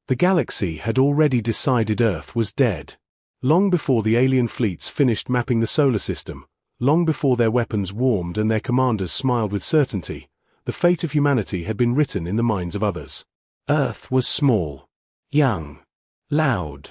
The galaxy had already decided Earth was dead. Long before the alien fleets finished mapping the solar system, long before their weapons warmed and their commanders smiled with certainty, the fate of humanity had been written in the minds of others. Earth was small, young, loud,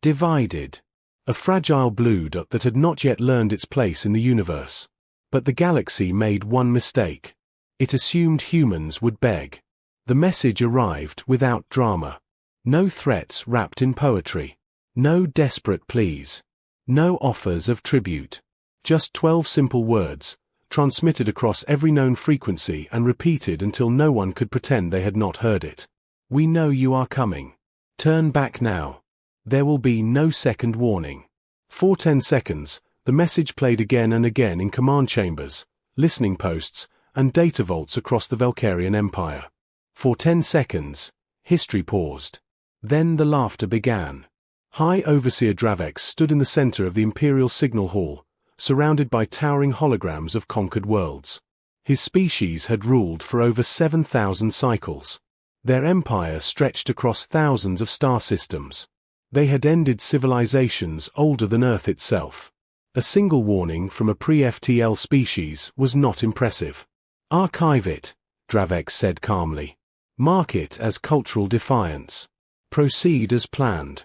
divided, a fragile blue dot that had not yet learned its place in the universe. But the galaxy made one mistake. It assumed humans would beg. The message arrived without drama. No threats wrapped in poetry. No desperate pleas. No offers of tribute. Just 12 simple words, transmitted across every known frequency and repeated until no one could pretend they had not heard it. We know you are coming. Turn back now. There will be no second warning. For 10 seconds, the message played again and again in command chambers, listening posts, and data vaults across the Valkyrian Empire. For 10 seconds, history paused. Then the laughter began. High Overseer Dravex stood in the center of the Imperial Signal Hall, surrounded by towering holograms of conquered worlds. His species had ruled for over 7,000 cycles. Their empire stretched across thousands of star systems. They had ended civilizations older than Earth itself. A single warning from a pre-FTL species was not impressive. Archive it, Dravex said calmly. Mark it as cultural defiance. Proceed as planned.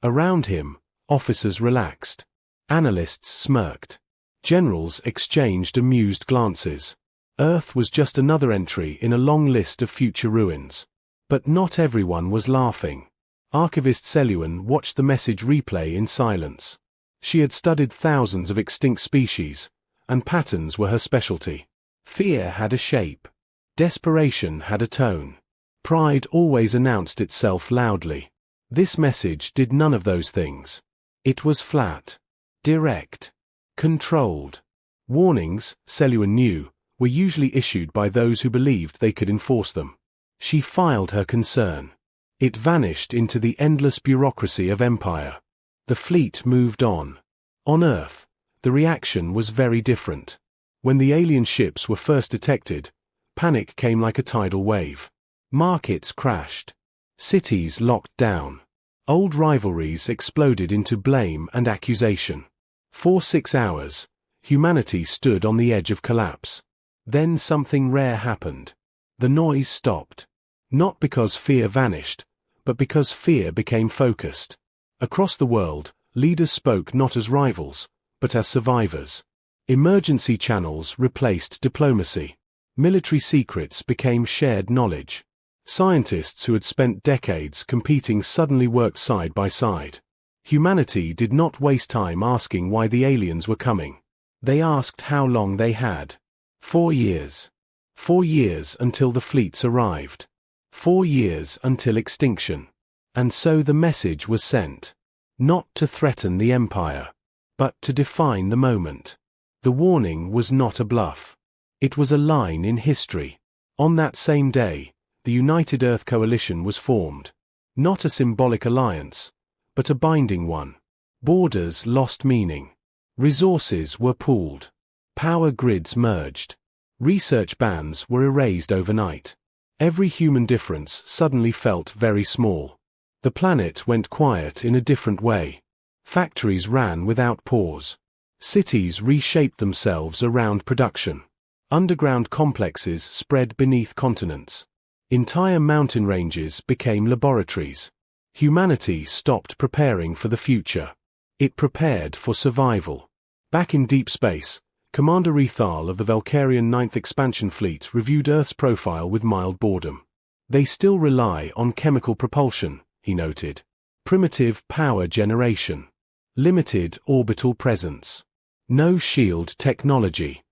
Around him, officers relaxed. Analysts smirked. Generals exchanged amused glances. Earth was just another entry in a long list of future ruins. But not everyone was laughing. Archivist Selwyn watched the message replay in silence. She had studied thousands of extinct species, and patterns were her specialty. Fear had a shape. Desperation had a tone. Pride always announced itself loudly. This message did none of those things. It was flat, direct, controlled. Warnings, Selwyn knew, were usually issued by those who believed they could enforce them. She filed her concern. It vanished into the endless bureaucracy of empire. The fleet moved on. On Earth, the reaction was very different. When the alien ships were first detected, panic came like a tidal wave. Markets crashed. Cities locked down. Old rivalries exploded into blame and accusation. For 6 hours, humanity stood on the edge of collapse. Then something rare happened. The noise stopped. Not because fear vanished, but because fear became focused. Across the world, leaders spoke not as rivals, but as survivors. Emergency channels replaced diplomacy. Military secrets became shared knowledge. Scientists who had spent decades competing suddenly worked side by side. Humanity did not waste time asking why the aliens were coming. They asked how long they had. 4 years. 4 years until the fleets arrived. 4 years until extinction. And so the message was sent. Not to threaten the empire, but to define the moment. The warning was not a bluff. It was a line in history. On that same day, the United Earth Coalition was formed. Not a symbolic alliance, but a binding one. Borders lost meaning. Resources were pooled. Power grids merged. Research bans were erased overnight. Every human difference suddenly felt very small. The planet went quiet in a different way. Factories ran without pause. Cities reshaped themselves around production. Underground complexes spread beneath continents. Entire mountain ranges became laboratories. Humanity stopped preparing for the future. It prepared for survival. Back in deep space, Commander Rethal of the Valkyrian 9th Expansion Fleet reviewed Earth's profile with mild boredom. They still rely on chemical propulsion, he noted. Primitive power generation. Limited orbital presence. No shield technology.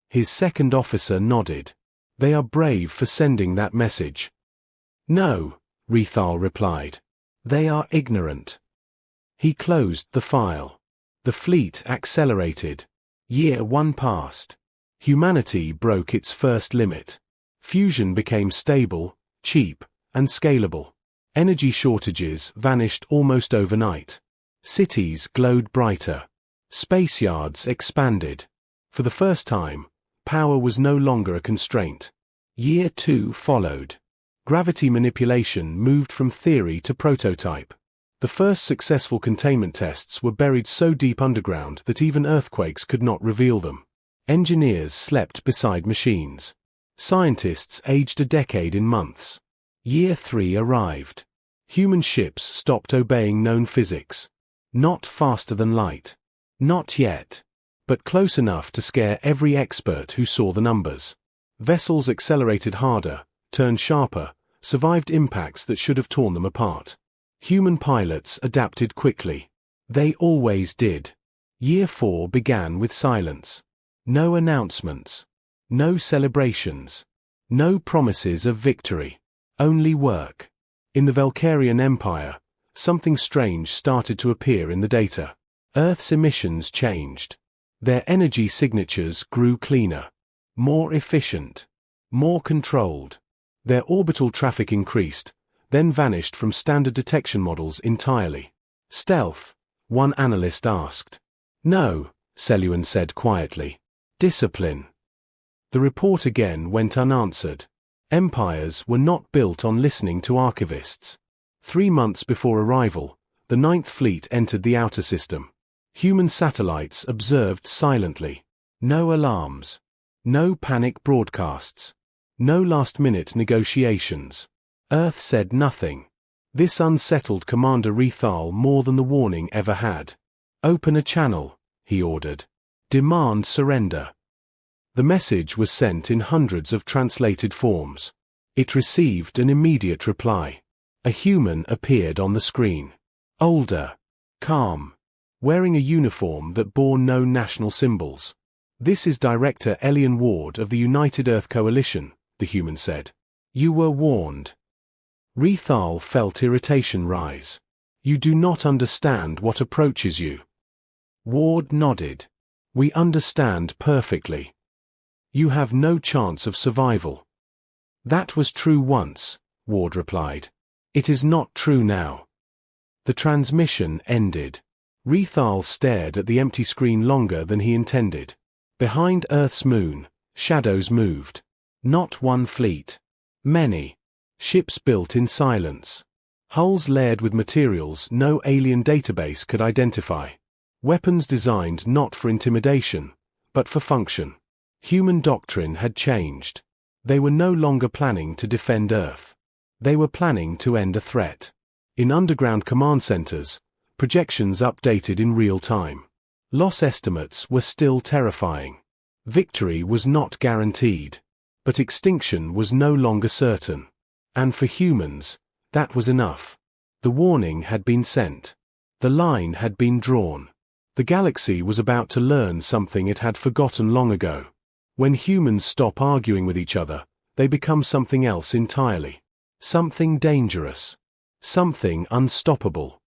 His second officer nodded. They are brave for sending that message. No, Rethal replied. They are ignorant. He closed the file. The fleet accelerated. Year 1 passed. Humanity broke its first limit. Fusion became stable, cheap, and scalable. Energy shortages vanished almost overnight. Cities glowed brighter. Space yards expanded. For the first time, power was no longer a constraint. Year 2 followed. Gravity manipulation moved from theory to prototype. The first successful containment tests were buried so deep underground that even earthquakes could not reveal them. Engineers slept beside machines. Scientists aged a decade in months. Year 3 arrived. Human ships stopped obeying known physics. Not faster than light. Not yet. But close enough to scare every expert who saw the numbers. Vessels accelerated harder, turned sharper, survived impacts that should have torn them apart. Human pilots adapted quickly. They always did. Year 4 began with silence. No announcements. No celebrations. No promises of victory. Only work. In the Valkyrian Empire, something strange started to appear in the data. Earth's emissions changed. Their energy signatures grew cleaner. More efficient. More controlled. Their orbital traffic increased, then vanished from standard detection models entirely. Stealth? One analyst asked. No, Selluan said quietly. Discipline. The report again went unanswered. Empires were not built on listening to archivists. 3 months before arrival, the Ninth Fleet entered the outer system. Human satellites observed silently. No alarms. No panic broadcasts. No last-minute negotiations. Earth said nothing. This unsettled Commander Rethal more than the warning ever had. Open a channel, he ordered. Demand surrender. The message was sent in hundreds of translated forms. It received an immediate reply. A human appeared on the screen. Older. Calm. Wearing a uniform that bore no national symbols. This is Director Elian Ward of the United Earth Coalition, the human said. You were warned. Rethal felt irritation rise. You do not understand what approaches you. Ward nodded. We understand perfectly. You have no chance of survival. That was true once, Ward replied. It is not true now. The transmission ended. Rethal stared at the empty screen longer than he intended. Behind Earth's moon, shadows moved. Not one fleet. Many. Ships built in silence. Hulls layered with materials no alien database could identify. Weapons designed not for intimidation, but for function. Human doctrine had changed. They were no longer planning to defend Earth. They were planning to end a threat. In underground command centers, projections updated in real time. Loss estimates were still terrifying. Victory was not guaranteed. But extinction was no longer certain. And for humans, that was enough. The warning had been sent. The line had been drawn. The galaxy was about to learn something it had forgotten long ago. When humans stop arguing with each other, they become something else entirely. Something dangerous. Something unstoppable.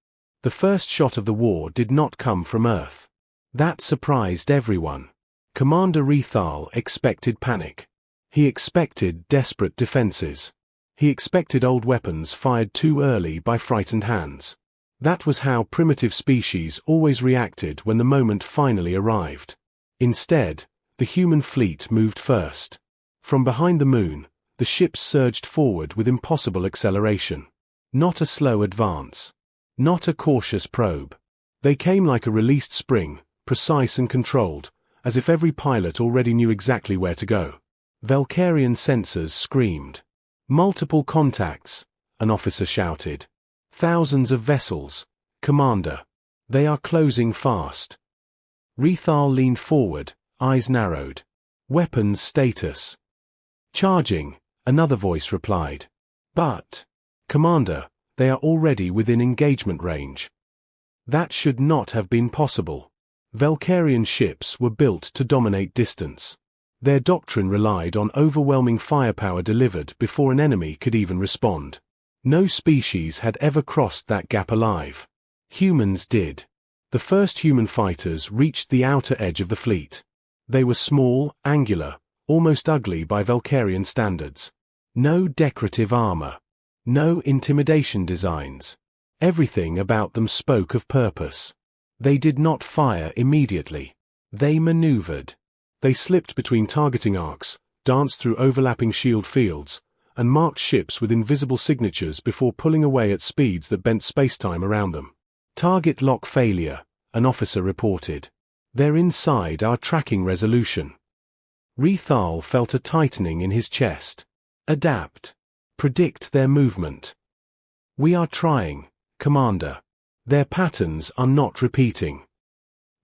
The first shot of the war did not come from Earth. That surprised everyone. Commander Rethal expected panic. He expected desperate defenses. He expected old weapons fired too early by frightened hands. That was how primitive species always reacted when the moment finally arrived. Instead, the human fleet moved first. From behind the moon, the ships surged forward with impossible acceleration. Not a slow advance. Not a cautious probe. They came like a released spring, precise and controlled, as if every pilot already knew exactly where to go. Valkyrian sensors screamed. Multiple contacts, an officer shouted. Thousands of vessels. Commander. They are closing fast. Rethal leaned forward, eyes narrowed. Weapons status. Charging, another voice replied. But, Commander, they are already within engagement range. That should not have been possible. Valkyrian ships were built to dominate distance. Their doctrine relied on overwhelming firepower delivered before an enemy could even respond. No species had ever crossed that gap alive. Humans did. The first human fighters reached the outer edge of the fleet. They were small, angular, almost ugly by Valkyrian standards. No decorative armor. No intimidation designs. Everything about them spoke of purpose. They did not fire immediately. They maneuvered. They slipped between targeting arcs, danced through overlapping shield fields, and marked ships with invisible signatures before pulling away at speeds that bent spacetime around them. Target lock failure, an officer reported. They're inside our tracking resolution. Rethal felt a tightening in his chest. Adapt. Predict their movement. We are trying, Commander. Their patterns are not repeating.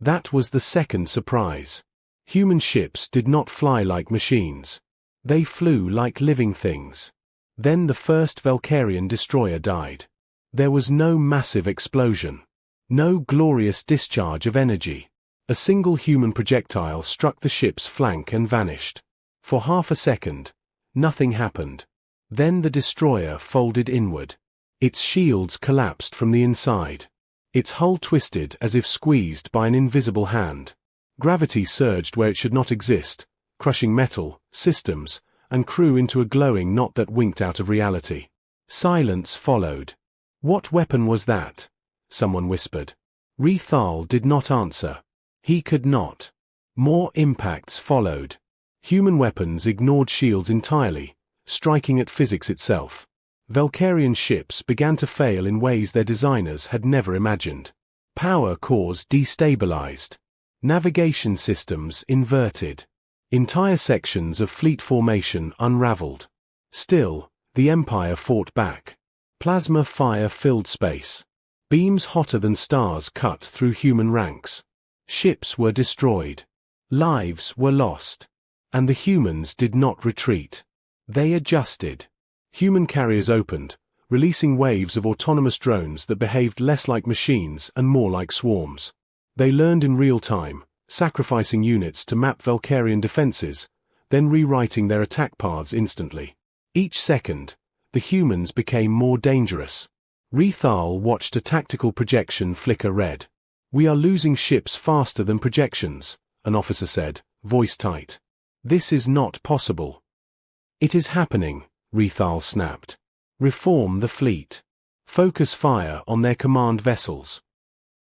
That was the second surprise. Human ships did not fly like machines. They flew like living things. Then the first Valkyrian destroyer died. There was no massive explosion. No glorious discharge of energy. A single human projectile struck the ship's flank and vanished. For half a second, nothing happened. Then the destroyer folded inward. Its shields collapsed from the inside. Its hull twisted as if squeezed by an invisible hand. Gravity surged where it should not exist, crushing metal, systems, and crew into a glowing knot that winked out of reality. Silence followed. What weapon was that? Someone whispered. Rethal did not answer. He could not. More impacts followed. Human weapons ignored shields entirely, striking at physics itself. Valkyrian ships began to fail in ways their designers had never imagined. Power cores destabilized. Navigation systems inverted. Entire sections of fleet formation unraveled. Still, the Empire fought back. Plasma fire filled space. Beams hotter than stars cut through human ranks. Ships were destroyed. Lives were lost. And the humans did not retreat. They adjusted. Human carriers opened, releasing waves of autonomous drones that behaved less like machines and more like swarms. They learned in real time, sacrificing units to map Valkyrian defenses, then rewriting their attack paths instantly. Each second, the humans became more dangerous. Rethal watched a tactical projection flicker red. We are losing ships faster than projections, an officer said, voice tight. This is not possible. It is happening, Rethal snapped. Reform the fleet. Focus fire on their command vessels.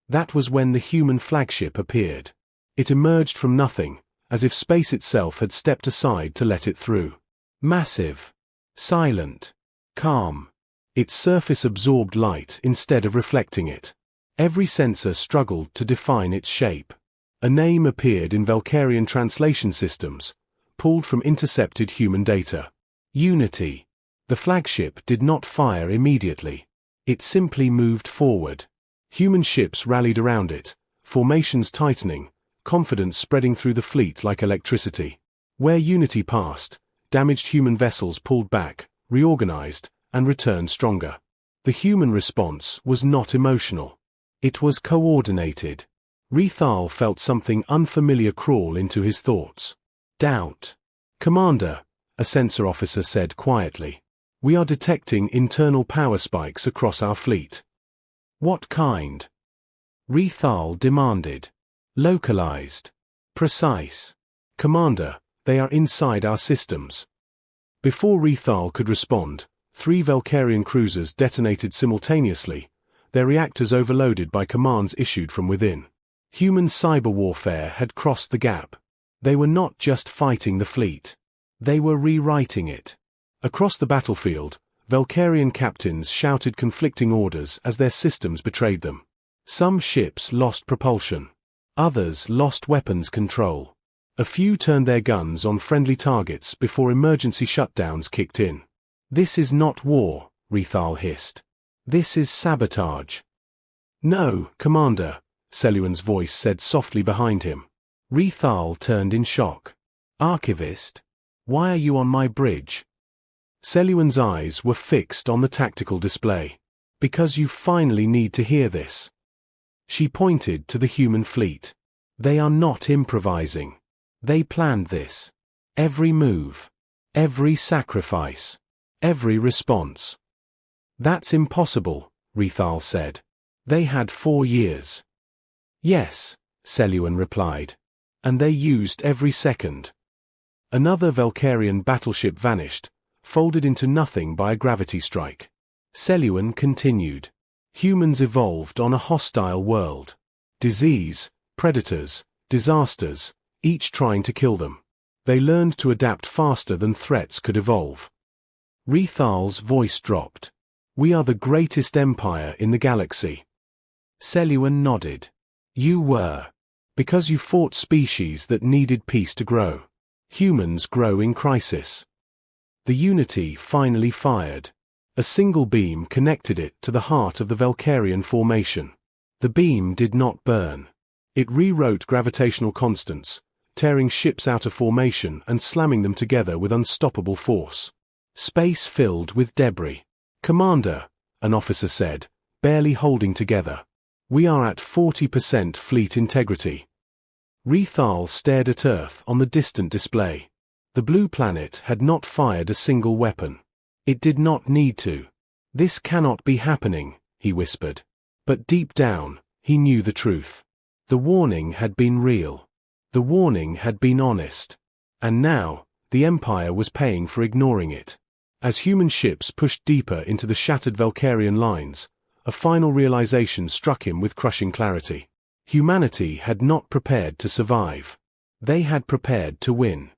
That was when the human flagship appeared. It emerged from nothing, as if space itself had stepped aside to let it through. Massive. Silent. Calm. Its surface absorbed light instead of reflecting it. Every sensor struggled to define its shape. A name appeared in Valkyrian translation systems, pulled from intercepted human data. Unity. The flagship did not fire immediately. It simply moved forward. Human ships rallied around it, formations tightening, confidence spreading through the fleet like electricity. Where Unity passed, damaged human vessels pulled back, reorganized, and returned stronger. The human response was not emotional. It was coordinated. Rethal felt something unfamiliar crawl into his thoughts. Doubt. Commander, a sensor officer said quietly. We are detecting internal power spikes across our fleet. What kind? Rethal demanded. Localized. Precise. Commander, they are inside our systems. Before Rethal could respond, 3 Valkyrian cruisers detonated simultaneously, their reactors overloaded by commands issued from within. Human cyber warfare had crossed the gap. They were not just fighting the fleet. They were rewriting it. Across the battlefield, Valkyrian captains shouted conflicting orders as their systems betrayed them. Some ships lost propulsion. Others lost weapons control. A few turned their guns on friendly targets before emergency shutdowns kicked in. This is not war, Rethal hissed. This is sabotage. No, Commander, Seluan's voice said softly behind him. Rethal turned in shock. Archivist? Why are you on my bridge? Seluan's eyes were fixed on the tactical display. Because you finally need to hear this. She pointed to the human fleet. They are not improvising. They planned this. Every move. Every sacrifice. Every response. That's impossible, Rethal said. They had 4 years. Yes, Seluan replied. And they used every second. Another Valkyrian battleship vanished, folded into nothing by a gravity strike. Seluan continued. Humans evolved on a hostile world. Disease, predators, disasters, each trying to kill them. They learned to adapt faster than threats could evolve. Rethal's voice dropped. "We are the greatest empire in the galaxy." Selwyn nodded. "You were. Because you fought species that needed peace to grow. Humans grow in crisis." The Unity finally fired. A single beam connected it to the heart of the Valkyrian formation. The beam did not burn. It rewrote gravitational constants, tearing ships out of formation and slamming them together with unstoppable force. Space filled with debris. "Commander," an officer said, barely holding together. "We are at 40% fleet integrity." Rethal stared at Earth on the distant display. The blue planet had not fired a single weapon. It did not need to. "This cannot be happening," he whispered. But deep down, he knew the truth. The warning had been real. The warning had been honest. And now, the Empire was paying for ignoring it. As human ships pushed deeper into the shattered Valkyrian lines, a final realization struck him with crushing clarity. Humanity had not prepared to survive. They had prepared to win.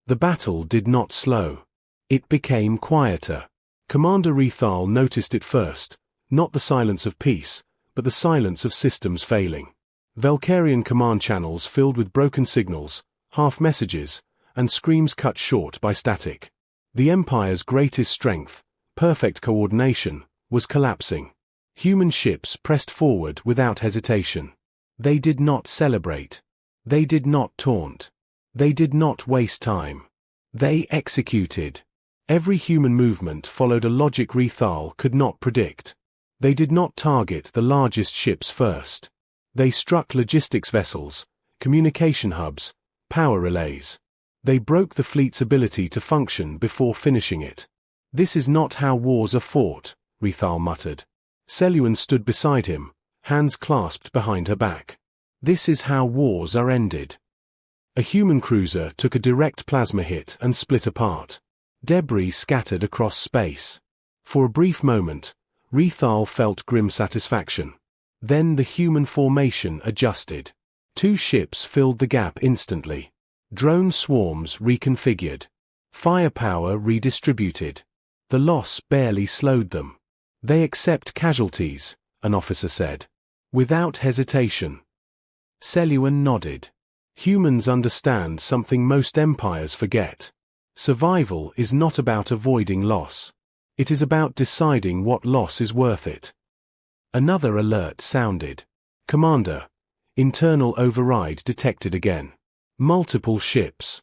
The battle did not slow. It became quieter. Commander Rethal noticed it first, not the silence of peace, but the silence of systems failing. Valkyrian command channels filled with broken signals, half messages, and screams cut short by static. The Empire's greatest strength, perfect coordination, was collapsing. Human ships pressed forward without hesitation. They did not celebrate. They did not taunt. They did not waste time. They executed. Every human movement followed a logic Rethal could not predict. They did not target the largest ships first. They struck logistics vessels, communication hubs, power relays. They broke the fleet's ability to function before finishing it. "This is not how wars are fought," Rethal muttered. Selwyn stood beside him, hands clasped behind her back. "This is how wars are ended." A human cruiser took a direct plasma hit and split apart. Debris scattered across space. For a brief moment, Rethal felt grim satisfaction. Then the human formation adjusted. 2 ships filled the gap instantly. Drone swarms reconfigured. Firepower redistributed. The loss barely slowed them. "They accept casualties," an officer said. "Without hesitation." Selwyn nodded. Humans understand something most empires forget. Survival is not about avoiding loss. It is about deciding what loss is worth it. Another alert sounded. "Commander, internal override detected again. Multiple ships."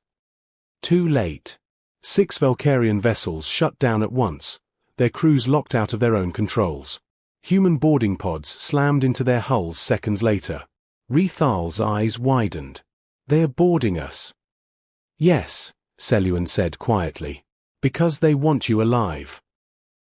Too late. 6 Valkyrian vessels shut down at once, their crews locked out of their own controls. Human boarding pods slammed into their hulls seconds later. Rethal's eyes widened. "They are boarding us." "Yes," Selwyn said quietly. "Because they want you alive."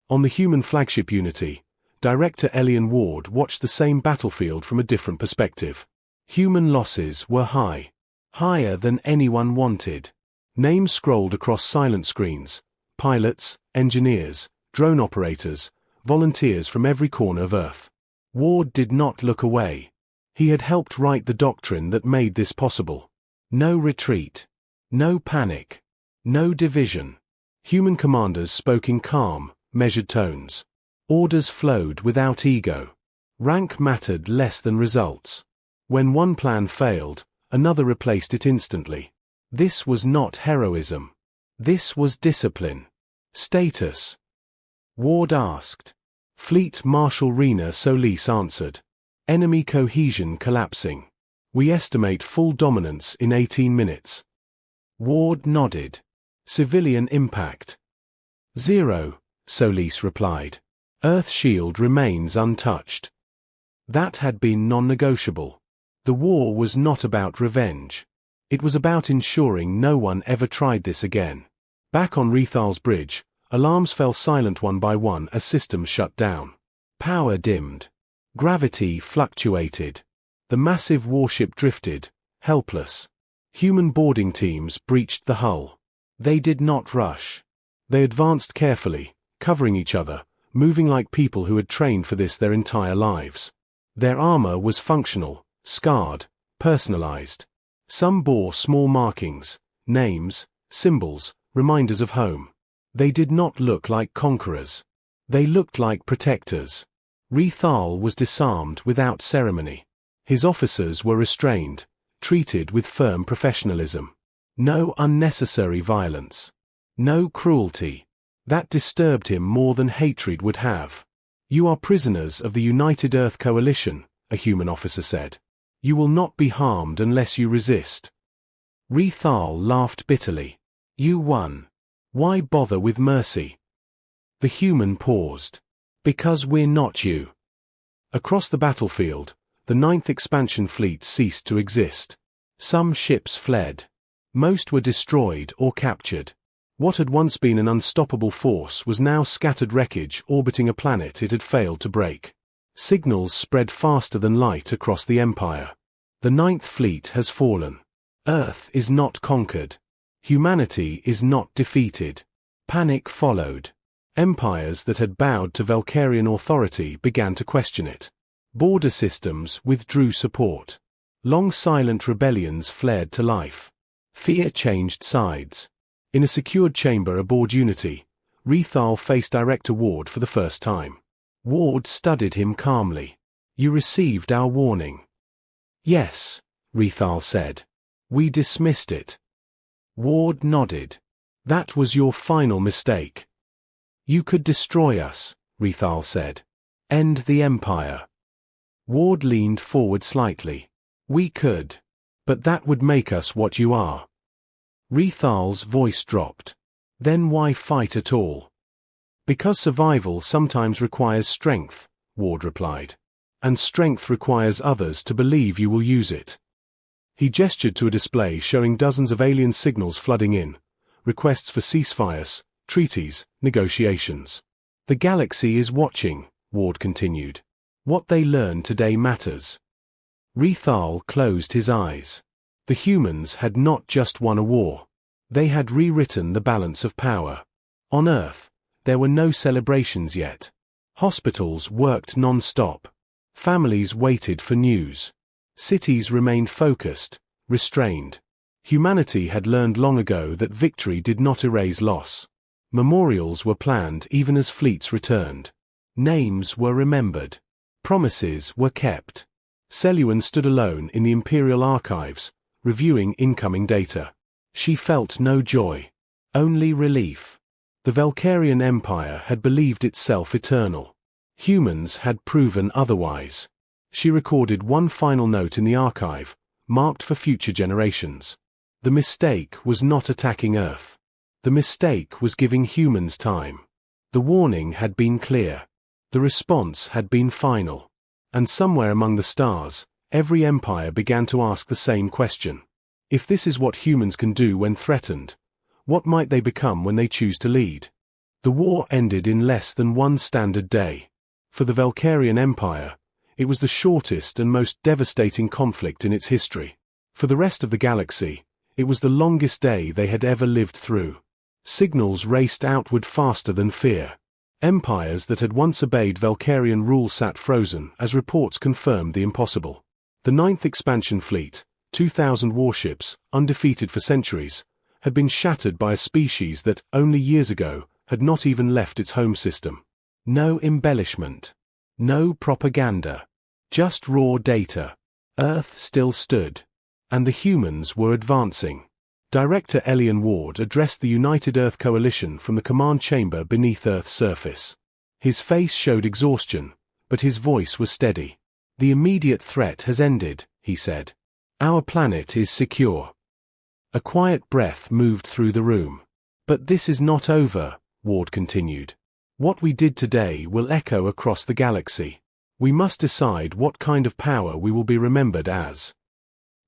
On the human flagship Unity, Director Elian Ward watched the same battlefield from a different perspective. Human losses were high. Higher than anyone wanted. Names scrolled across silent screens. Pilots, engineers, drone operators, volunteers from every corner of Earth. Ward did not look away. He had helped write the doctrine that made this possible. No retreat. No panic. No division. Human commanders spoke in calm, measured tones. Orders flowed without ego. Rank mattered less than results. When one plan failed, another replaced it instantly. This was not heroism. This was discipline. Status. Ward asked. Fleet Marshal Rena Solis answered. Enemy cohesion collapsing. We estimate full dominance in 18 minutes. Ward nodded. Civilian impact. 0, Solis replied. Earth shield remains untouched. That had been non-negotiable. The war was not about revenge. It was about ensuring no one ever tried this again. Back on Rethal's bridge, alarms fell silent one by one as systems shut down. Power dimmed. Gravity fluctuated. The massive warship drifted, helpless. Human boarding teams breached the hull. They did not rush. They advanced carefully, covering each other, moving like people who had trained for this their entire lives. Their armor was functional, scarred, personalized. Some bore small markings, names, symbols, reminders of home. They did not look like conquerors. They looked like protectors. Rethal was disarmed without ceremony. His officers were restrained, treated with firm professionalism. No unnecessary violence. No cruelty. That disturbed him more than hatred would have. "You are prisoners of the United Earth Coalition," a human officer said. "You will not be harmed unless you resist." Rethal laughed bitterly. "You won. Why bother with mercy?" The human paused. "Because we're not you." Across the battlefield, the 9th Expansion Fleet ceased to exist. Some ships fled. Most were destroyed or captured. What had once been an unstoppable force was now scattered wreckage orbiting a planet it had failed to break. Signals spread faster than light across the Empire. The 9th Fleet has fallen. Earth is not conquered. Humanity is not defeated. Panic followed. Empires that had bowed to Valkyrian authority began to question it. Border systems withdrew support. Long silent rebellions flared to life. Fear changed sides. In a secured chamber aboard Unity, Rethal faced Director Ward for the first time. Ward studied him calmly. "You received our warning." "Yes," Rethal said. "We dismissed it." Ward nodded. "That was your final mistake." "You could destroy us," Rethal said. "End the Empire." Ward leaned forward slightly. "We could. But that would make us what you are." Rethal's voice dropped. "Then why fight at all?" "Because survival sometimes requires strength," Ward replied. "And strength requires others to believe you will use it." He gestured to a display showing dozens of alien signals flooding in, requests for ceasefires, treaties, negotiations. "The galaxy is watching," Ward continued. "What they learn today matters." Rethal closed his eyes. The humans had not just won a war. They had rewritten the balance of power. On Earth, there were no celebrations yet. Hospitals worked non-stop. Families waited for news. Cities remained focused, restrained. Humanity had learned long ago that victory did not erase loss. Memorials were planned even as fleets returned. Names were remembered. Promises were kept. Selûan stood alone in the Imperial archives, reviewing incoming data. She felt no joy. Only relief. The Valkyrian Empire had believed itself eternal. Humans had proven otherwise. She recorded one final note in the archive, marked for future generations. The mistake was not attacking Earth. The mistake was giving humans time. The warning had been clear. The response had been final. And somewhere among the stars, every empire began to ask the same question. If this is what humans can do when threatened, what might they become when they choose to lead? The war ended in less than one standard day. For the Valkyrian Empire, it was the shortest and most devastating conflict in its history. For the rest of the galaxy, it was the longest day they had ever lived through. Signals raced outward faster than fear. Empires that had once obeyed Valkyrian rule sat frozen as reports confirmed the impossible. The 9th Expansion Fleet, 2,000 warships, undefeated for centuries, had been shattered by a species that, only years ago, had not even left its home system. No embellishment. No propaganda. Just raw data. Earth still stood. And the humans were advancing. Director Elian Ward addressed the United Earth Coalition from the command chamber beneath Earth's surface. His face showed exhaustion, but his voice was steady. "The immediate threat has ended," he said. "Our planet is secure." A quiet breath moved through the room. "But this is not over," Ward continued. "What we did today will echo across the galaxy. We must decide what kind of power we will be remembered as."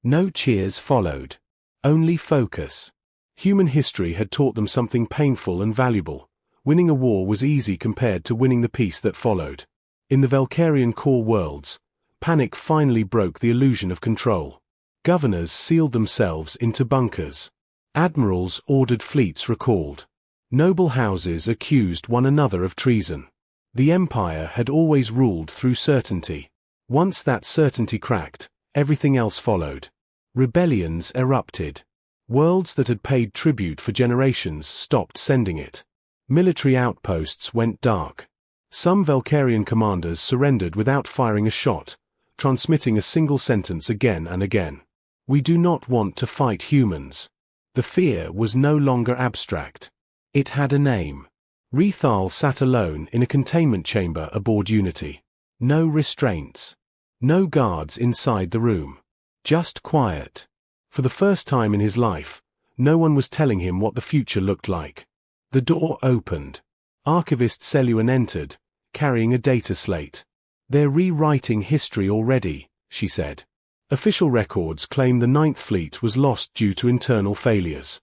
No cheers followed. Only focus. Human history had taught them something painful and valuable. Winning a war was easy compared to winning the peace that followed. In the Valkyrian core worlds, panic finally broke the illusion of control. Governors sealed themselves into bunkers. Admirals ordered fleets recalled. Noble houses accused one another of treason. The Empire had always ruled through certainty. Once that certainty cracked, everything else followed. Rebellions erupted. Worlds that had paid tribute for generations stopped sending it. Military outposts went dark. Some Valkyrian commanders surrendered without firing a shot, transmitting a single sentence again and again. We do not want to fight humans. The fear was no longer abstract. It had a name. Rethal sat alone in a containment chamber aboard Unity. No restraints. No guards inside the room. Just quiet. For the first time in his life, no one was telling him what the future looked like. The door opened. Archivist Selwyn entered, carrying a data slate. "They're rewriting history already," she said. "Official records claim the Ninth Fleet was lost due to internal failures."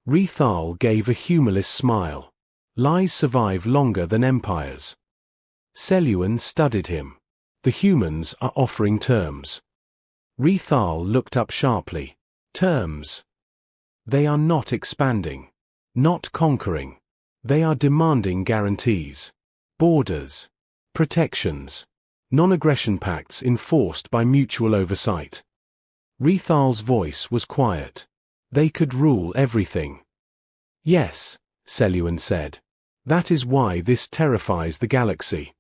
Rethal gave a humorless smile. Lies survive longer than empires. Selwyn studied him. "The humans are offering terms." Rethal looked up sharply. "Terms? They are not expanding. Not conquering. They are demanding guarantees. Borders. Protections. Non-aggression pacts enforced by mutual oversight." Rethal's voice was quiet. "They could rule everything." "Yes," Selwyn said. "That is why this terrifies the galaxy."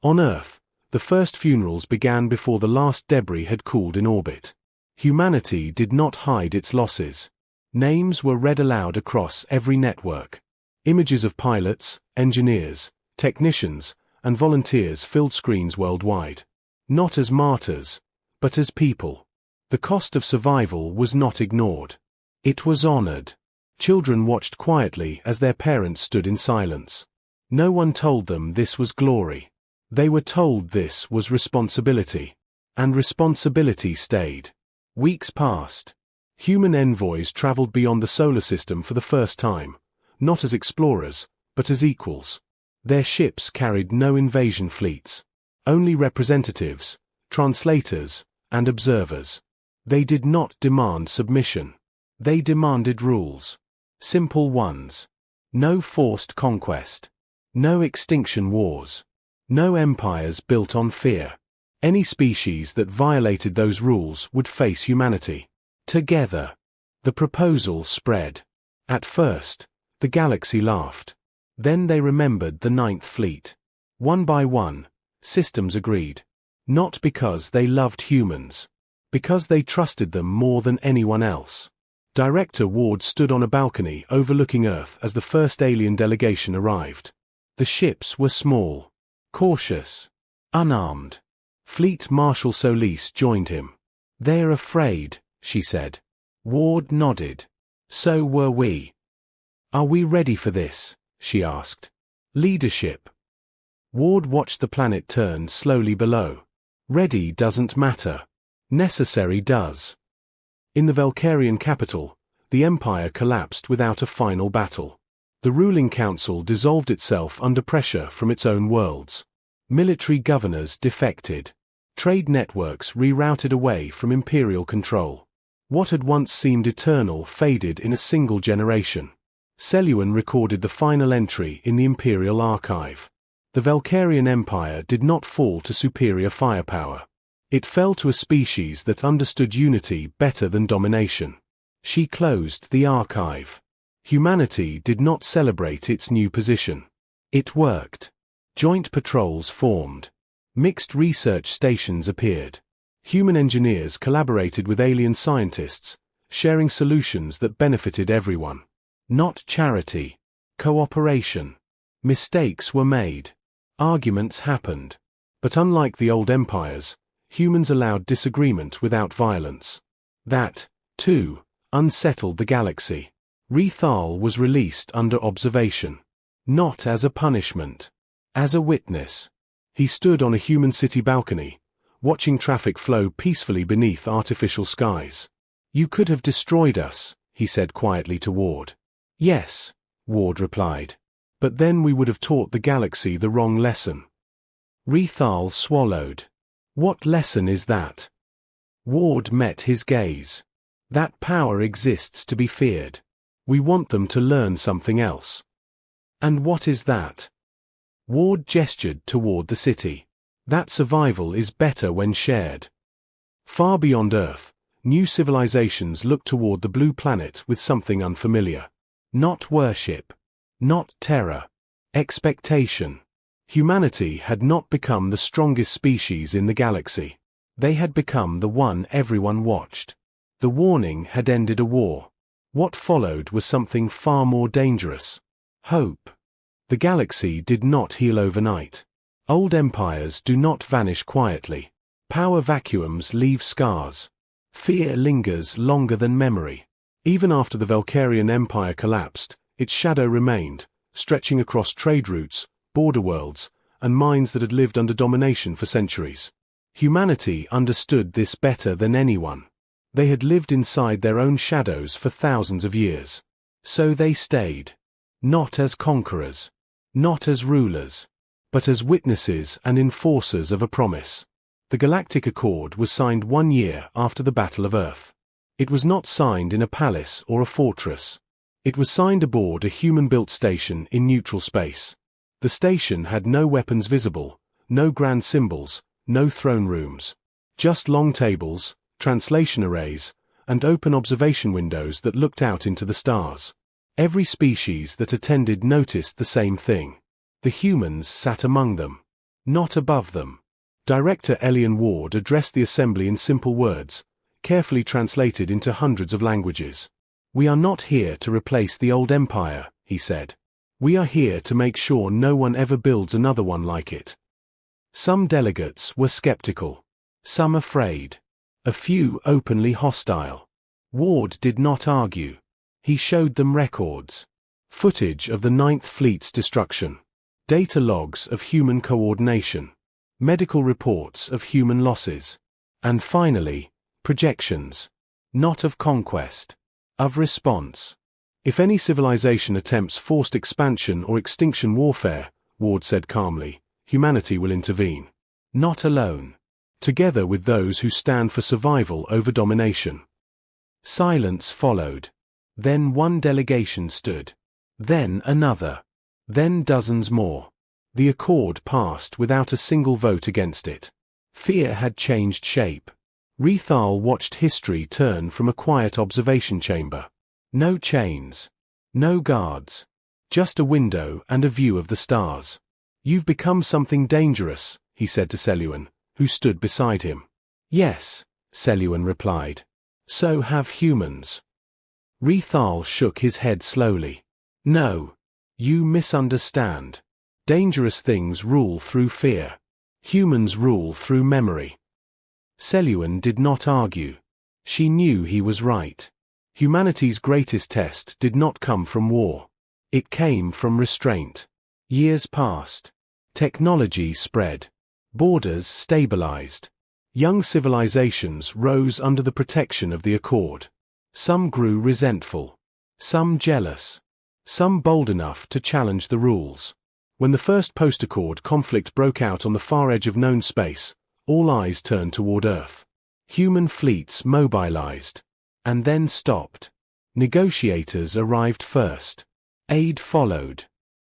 On Earth, the first funerals began before the last debris had cooled in orbit. Humanity did not hide its losses. Names were read aloud across every network. Images of pilots, engineers, technicians, and volunteers filled screens worldwide. Not as martyrs, but as people. The cost of survival was not ignored. It was honored. Children watched quietly as their parents stood in silence. No one told them this was glory. They were told this was responsibility. And responsibility stayed. Weeks passed. Human envoys traveled beyond the solar system for the first time, not as explorers, but as equals. Their ships carried no invasion fleets. Only representatives, translators, and observers. They did not demand submission. They demanded rules. Simple ones. No forced conquest. No extinction wars. No empires built on fear. Any species that violated those rules would face humanity. Together. The proposal spread. At first, the galaxy laughed. Then they remembered the Ninth Fleet. One by one, systems agreed. Not because they loved humans. Because they trusted them more than anyone else. Director Ward stood on a balcony overlooking Earth as the first alien delegation arrived. The ships were small, cautious, unarmed. Fleet Marshal Solis joined him. "They're afraid," she said. Ward nodded. "So were we." "Are we ready for this?" she asked. "Leadership." Ward watched the planet turn slowly below. Ready doesn't matter. Necessary does. In the Valkyrian capital, the Empire collapsed without a final battle. The ruling council dissolved itself under pressure from its own worlds. Military governors defected. Trade networks rerouted away from imperial control. What had once seemed eternal faded in a single generation. Selwyn recorded the final entry in the Imperial Archive. The Valkyrian Empire did not fall to superior firepower. It fell to a species that understood unity better than domination. She closed the archive. Humanity did not celebrate its new position. It worked. Joint patrols formed. Mixed research stations appeared. Human engineers collaborated with alien scientists, sharing solutions that benefited everyone. Not charity. Cooperation. Mistakes were made. Arguments happened. But unlike the old empires, humans allowed disagreement without violence. That, too, unsettled the galaxy. Rethal was released under observation. Not as a punishment. As a witness. He stood on a human city balcony, watching traffic flow peacefully beneath artificial skies. "You could have destroyed us," he said quietly to Ward. "Yes," Ward replied. "But then we would have taught the galaxy the wrong lesson." Rethal swallowed. "What lesson is that?" Ward met his gaze. "That power exists to be feared. We want them to learn something else." "And what is that?" Ward gestured toward the city. "That survival is better when shared." Far beyond Earth, new civilizations looked toward the blue planet with something unfamiliar. Not worship. Not terror. Expectation. Humanity had not become the strongest species in the galaxy. They had become the one everyone watched. The warning had ended a war. What followed was something far more dangerous. Hope. The galaxy did not heal overnight. Old empires do not vanish quietly. Power vacuums leave scars. Fear lingers longer than memory. Even after the Valkyrian Empire collapsed, its shadow remained, stretching across trade routes, border worlds, and minds that had lived under domination for centuries. Humanity understood this better than anyone. They had lived inside their own shadows for thousands of years. So they stayed. Not as conquerors. Not as rulers. But as witnesses and enforcers of a promise. The Galactic Accord was signed 1 year after the Battle of Earth. It was not signed in a palace or a fortress. It was signed aboard a human-built station in neutral space. The station had no weapons visible, no grand symbols, no throne rooms. Just long tables, translation arrays, and open observation windows that looked out into the stars. Every species that attended noticed the same thing. The humans sat among them, not above them. Director Elian Ward addressed the assembly in simple words, carefully translated into hundreds of languages. "We are not here to replace the old empire," he said. "We are here to make sure no one ever builds another one like it." Some delegates were skeptical. Some afraid. A few openly hostile. Ward did not argue. He showed them records. Footage of the Ninth Fleet's destruction. Data logs of human coordination. Medical reports of human losses. And finally, projections. Not of conquest. Of response. "If any civilization attempts forced expansion or extinction warfare," Ward said calmly, "humanity will intervene. Not alone. Together with those who stand for survival over domination." Silence followed. Then one delegation stood. Then another. Then dozens more. The accord passed without a single vote against it. Fear had changed shape. Rethal watched history turn from a quiet observation chamber. No chains. No guards. Just a window and a view of the stars. "You've become something dangerous," he said to Seluan, who stood beside him. "Yes," Seluan replied. "So have humans." Rethal shook his head slowly. "No. You misunderstand. Dangerous things rule through fear. Humans rule through memory." Seluan did not argue. She knew he was right. Humanity's greatest test did not come from war. It came from restraint. Years passed. Technology spread. Borders stabilized. Young civilizations rose under the protection of the Accord. Some grew resentful. Some jealous. Some bold enough to challenge the rules. When the first post-Accord conflict broke out on the far edge of known space, all eyes turned toward Earth. Human fleets mobilized. And then stopped. Negotiators arrived first. Aid followed.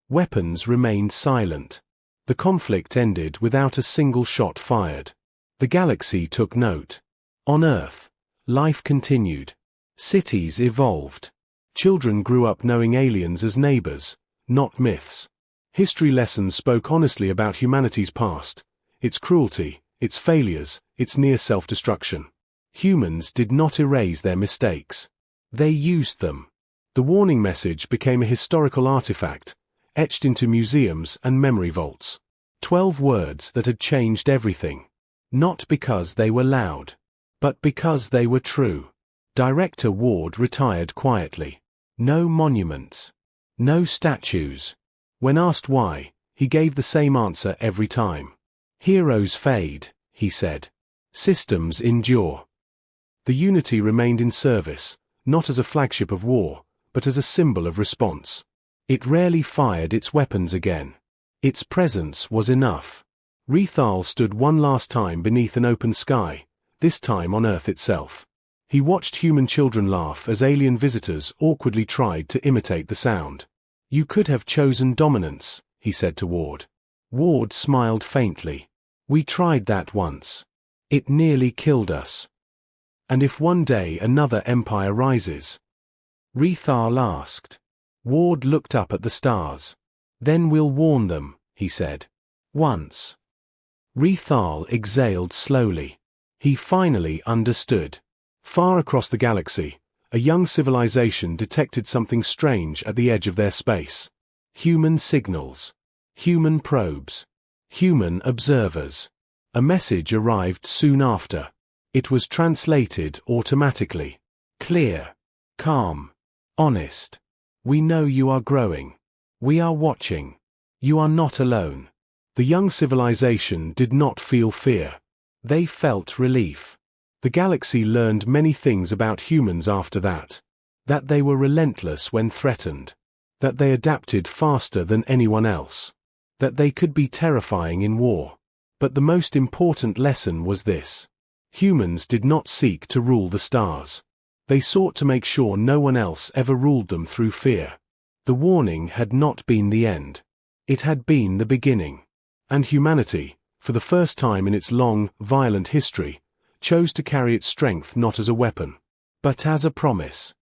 Weapons remained silent. The conflict ended without a single shot fired. The galaxy took note. On Earth, life continued. Cities evolved. Children grew up knowing aliens as neighbors, not myths. History lessons spoke honestly about humanity's past, its cruelty, its failures, its near self-destruction. Humans did not erase their mistakes. They used them. The warning message became a historical artifact, etched into museums and memory vaults. 12 words that had changed everything. Not because they were loud, but because they were true. Director Ward retired quietly. No monuments. No statues. When asked why, he gave the same answer every time. "Heroes fade," he said. "Systems endure." The Unity remained in service, not as a flagship of war, but as a symbol of response. It rarely fired its weapons again. Its presence was enough. Rethal stood one last time beneath an open sky, this time on Earth itself. He watched human children laugh as alien visitors awkwardly tried to imitate the sound. "You could have chosen dominance," he said to Ward. Ward smiled faintly. "We tried that once. It nearly killed us. And if one day another empire rises?" Rethal asked. Ward looked up at the stars. Then we'll warn them, he said. Once. Rethal exhaled slowly. He finally understood. Far across the galaxy, a young civilization detected something strange at the edge of their space. Human signals. Human probes. Human observers. A message arrived soon after. It was translated automatically. Clear. Calm. Honest. We know you are growing. We are watching. You are not alone. The young civilization did not feel fear. They felt relief. The galaxy learned many things about humans after that. That they were relentless when threatened. That they adapted faster than anyone else. That they could be terrifying in war. But the most important lesson was this. Humans did not seek to rule the stars. They sought to make sure no one else ever ruled them through fear. The warning had not been the end. It had been the beginning. And humanity, for the first time in its long, violent history, chose to carry its strength not as a weapon, but as a promise.